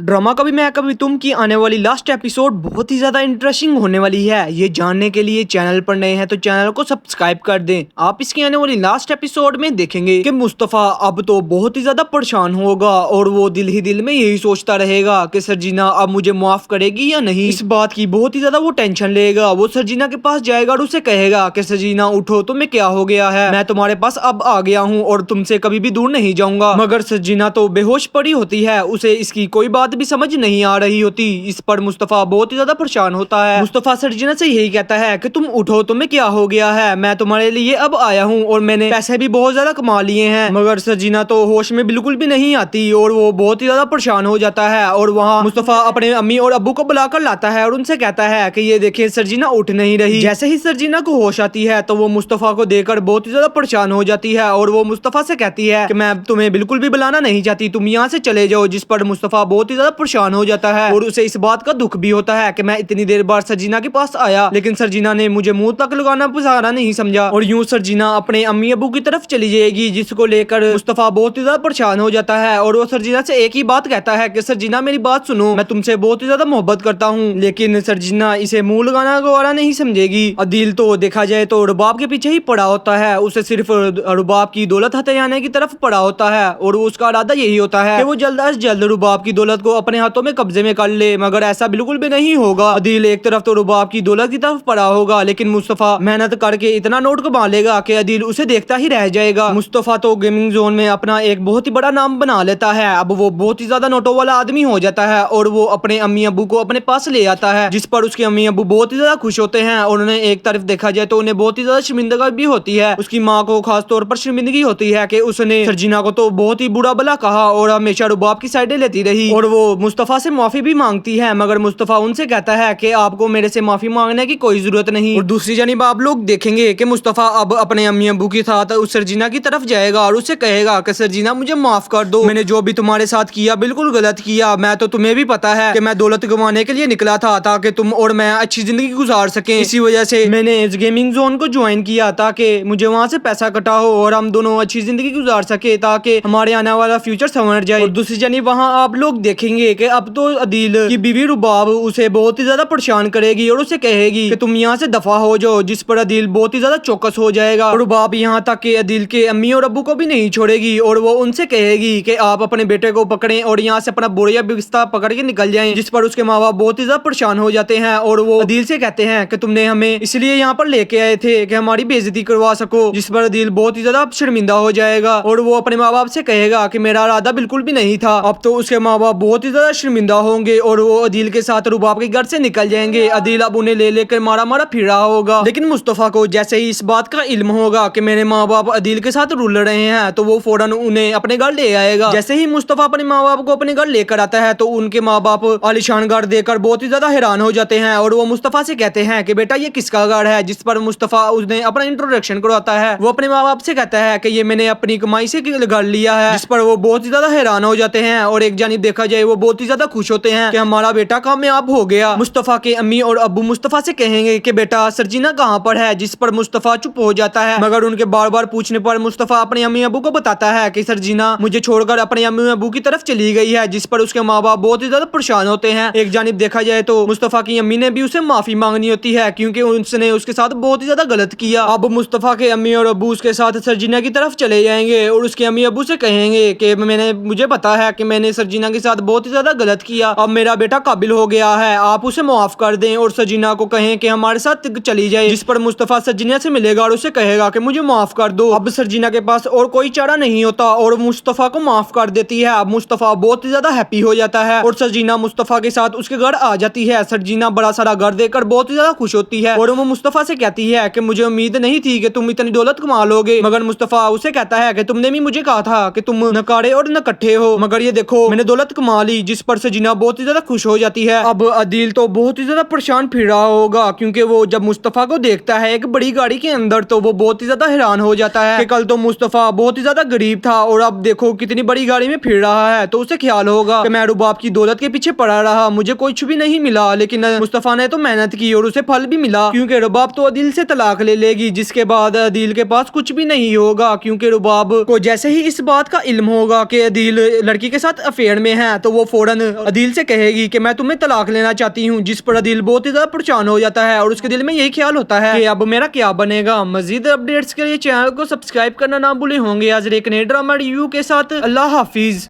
Drama कभी मैं कभी तुम की आने वाली लास्ट एपिसोड बहुत ही ज्यादा इंटरेस्टिंग होने वाली है। ये जानने के लिए चैनल पर नए हैं तो चैनल को सब्सक्राइब कर दें। आप इसकी आने वाली लास्ट एपिसोड में देखेंगे कि मुस्तफा अब तो बहुत ही ज्यादा परेशान होगा और वो दिल ही दिल में यही सोचता रहेगा कि सरजीना अब मुझे माफ करेगी या नहीं। इस बात की बहुत ही ज्यादा वो टेंशन लेगा। वो सरजीना के पास जाएगा और उसे कहेगा कि सरजीना उठो, तुम्हें क्या हो गया है, मैं तुम्हारे पास अब आ गया हूँ और तुमसे कभी भी दूर नहीं जाऊंगा। मगर सरजीना तो बेहोश पड़ी होती है, उसे इसकी कोई बात भी समझ नहीं आ रही होती। इस पर मुस्तफा बहुत ही ज्यादा परेशान होता है। मुस्तफा सरजीना से यही कहता है कि तुम उठो, तुम्हें क्या हो गया है, मैं तुम्हारे लिए अब आया हूँ और मैंने पैसे भी बहुत ज्यादा कमा लिए हैं। मगर सरजीना तो होश में बिल्कुल भी नहीं आती और वो बहुत ही ज्यादा परेशान हो जाता है। और वहाँ मुस्तफा अपने अम्मी और अब्बू को बुलाकर लाता है और उनसे कहता है कि ये देखिए सरजीना उठ नहीं रही। जैसे ही सरजीना को होश आती है तो वो मुस्तफा को देखकर बहुत ही ज्यादा परेशान हो जाती है और वो मुस्तफा से कहती है कि मैं तुम्हें बिल्कुल भी बुलाना नहीं चाहती, तुम यहाँ से चले जाओ। जिस पर मुस्तफा बहुत ही ज्यादा परेशान हो जाता है और उसे इस बात का दुख भी होता है कि मैं इतनी देर बाद सरजीना के पास आया लेकिन सरजीना ने मुझे मुंह तक लगाना सहारा नहीं समझा। और यूं सरजीना अपने अम्मी अब्बू की तरफ चली जाएगी, जिसको लेकर मुस्तफा बहुत ही ज्यादा परेशान हो जाता है। और वो सरजीना से एक ही बात कहता है कि सरजीना मेरी बात सुनो, मैं तुमसे बहुत ही ज्यादा मोहब्बत करता हूँ। लेकिन सरजीना इसे मुंह लगाना गवारा नहीं समझेगी। अदील तो देखा जाए तो रुबाब के पीछे ही पड़ा होता है, उसे सिर्फ रुबाब की दौलत हथियाने की तरफ पड़ा होता है और उसका इरादा यही होता है कि वो जल्द अज जल्द रुबाब की दौलत को अपने हाथों में कब्जे में कर ले। मगर ऐसा बिल्कुल भी नहीं होगा। अदील एक तरफ तो रुबाब की दौलत की तरफ पड़ा होगा लेकिन मुस्तफा मेहनत करके इतना नोट कमा लेगा कि अदील उसे देखता ही रह जाएगा। मुस्तफा तो गेमिंग जोन में अपना एक बहुत ही बड़ा नाम बना लेता है। अब वो बहुत ही ज्यादा नोटों वाला आदमी हो जाता है और वो अपने अम्मी अब्बू को अपने पास ले आता है, जिस पर उसके अम्मी अब्बू बहुत ही ज्यादा खुश होते हैं। और उन्हें एक तरफ देखा जाए तो उन्हें बहुत ही ज्यादा शर्मिंदगी भी होती है। उसकी माँ को खास तौर पर शर्मिंदगी होती है कि उसने सरजीना को तो बहुत ही बुरा भला कहा और हमेशा रुबाब की साइडें लेती रही। और वो मुस्तफा से माफी भी मांगती है मगर मुस्तफा उनसे कहता है कि आपको मेरे से माफी मांगने की कोई जरूरत नहीं। और दूसरी जानिब आप लोग देखेंगे कि मुस्तफा अब अपने अम्मी अब्बू के साथ उस सरजीना की तरफ जाएगा और उससे कहेगा कि सरजीना मुझे माफ कर दो, मैंने जो भी तुम्हारे साथ किया बिल्कुल गलत किया। मैं तो तुम्हें भी पता है कि मैं दौलत कमाने के लिए निकला था ताकि तुम और मैं अच्छी जिंदगी गुजार सकें। इसी वजह से मैंने इस गेमिंग जोन को ज्वाइन किया ताकि मुझे वहाँ से पैसा कटा हो और हम दोनों अच्छी जिंदगी गुजार सके ताकि हमारे आने वाला फ्यूचर संवर जाए। और दूसरी जानिब वहाँ आप लोग देखेंगे कि अब तो अदील की बीवी रुबाब उसे बहुत ही ज्यादा परेशान करेगी और उसे कहेगी कि तुम यहाँ से दफा हो जाओ, जिस पर अदील बहुत ही ज्यादा चौकस हो जाएगा। रुबाब यहाँ तक कि अदील के अम्मी और अब्बू को भी नहीं छोड़ेगी और वो उनसे कहेगी कि आप अपने बेटे को पकड़ें और यहाँ से अपना बोरिया बिस्तर पकड़ के निकल जाएं। जिस पर उसके माँ बाप बहुत ही ज्यादा परेशान हो जाते हैं और वो अदील से कहते हैं कि तुमने हमें इसलिए यहाँ पर लेके आए थे कि हमारी बेइज्जती करवा सको। जिस पर अदील बहुत ही ज्यादा शर्मिंदा हो जाएगा और वो अपने माँ बाप से कहेगा कि मेरा इरादा बिल्कुल भी नहीं था। अब तो उसके माँ बाप बहुत ही ज्यादा शर्मिंदा होंगे और वो अदील के साथ रुबाब के घर से निकल जाएंगे। अदील अब उन्हें ले लेकर मारा मारा फिर रहा होगा। लेकिन मुस्तफा को जैसे ही इस बात का इल्म होगा कि मेरे माँ बाप अदील के साथ रुल रहे हैं तो वो फौरन उन्हें अपने घर ले आएगा। जैसे ही मुस्तफा अपने माँ बाप को अपने घर लेकर आता है तो उनके माँ बाप आलिशान घर देखकर बहुत ही ज्यादा हैरान हो जाते हैं और वो मुस्तफा से कहते हैं कि बेटा ये किसका घर है। जिस पर मुस्तफा उसने अपना इंट्रोडक्शन करवाता है। वो अपने माँ बाप से कहता है कि ये मैंने अपनी कमाई से घर लिया है। जिस पर वो बहुत ही ज्यादा हैरान हो जाते हैं और एक जानिब देखा जाए वो बहुत ही ज्यादा खुश होते हैं कि हमारा बेटा कामयाब हो गया। मुस्तफा के अम्मी और अब्बू मुस्तफा से कहेंगे कि बेटा सरजीना कहाँ पर है, जिस पर मुस्तफा चुप हो जाता है। मगर उनके बार बार पूछने पर मुस्तफा अपने अम्मी अब्बू को बताता है कि सरजीना मुझे छोड़कर अपने अम्मी अब्बू की तरफ चली गई है। जिस पर उसके माँ बाप बहुत ही ज्यादा परेशान होते हैं। एक जानिब देखा जाए तो मुस्तफा की अम्मी ने भी उसे माफी मांगनी होती है क्योंकि उसने उसके साथ बहुत ही ज्यादा गलत किया। अब मुस्तफा के अम्मी और अब्बू उसके साथ सरजीना की तरफ चले जाएंगे और उसके अम्मी अब्बू से कहेंगे कि मुझे पता है कि मैंने सरजीना के साथ बहुत ही ज्यादा गलत किया, अब मेरा बेटा काबिल हो गया है, आप उसे माफ कर दें और सरजीना को कहें कि हमारे साथ चली जाए। जिस पर मुस्तफा सरजीना से मिलेगा और उसे कहेगा कि मुझे माफ कर दो। अब सरजीना के पास और कोई चारा नहीं होता और मुस्तफा को माफ कर देती है। अब मुस्तफा बहुत ही ज्यादा हैप्पी हो जाता है और सरजीना मुस्तफा के साथ उसके घर आ जाती है। सरजीना बड़ा सारा घर देखकर बहुत ही ज्यादा खुश होती है और वो मुस्तफा से कहती है कि मुझे उम्मीद नहीं थी कि तुम इतनी दौलत कमा लोगे। मगर मुस्तफा उसे कहता है कि तुमने भी मुझे कहा था कि तुम नकारे और नकट्ठे हो, मगर ये देखो मैंने दौलत कमा ली। जिस पर सरजीना बहुत ही ज्यादा खुश हो जाती है। अब अदील तो बहुत ही ज्यादा परेशान फिर रहा होगा क्योंकि वो जब मुस्तफा को देखता है एक बड़ी गाड़ी के अंदर तो वो बहुत ही ज्यादा हैरान हो जाता है कि कल तो मुस्तफा बहुत ही ज्यादा गरीब था और अब देखो कितनी बड़ी गाड़ी में फिर रहा है। तो उसे ख्याल होगा कि मैं रुबाब की दौलत के पीछे पड़ा रहा, मुझे कुछ भी नहीं मिला, लेकिन मुस्तफा ने तो मेहनत की और उसे फल भी मिला क्योंकि रुबाब तो अदील से तलाक ले लेगी। जिसके बाद अदील के पास कुछ भी नहीं होगा क्योंकि रुबाब को जैसे ही इस बात का इल्म होगा कि अदील लड़की के साथ अफेयर में है तो वो फौरन अदील से कहेगी कि मैं तुम्हें तलाक लेना चाहती हूँ, जिस पर अदील बहुत ही ज्यादा परेशान हो जाता है और उसके दिल में यही ख्याल होता है कि अब मेरा क्या बनेगा। मजीद अपडेट्स के लिए चैनल को सब्सक्राइब करना ना भूलें। होंगे आज एक नए ड्रामा रिव्यू के साथ। अल्लाह हाफिज।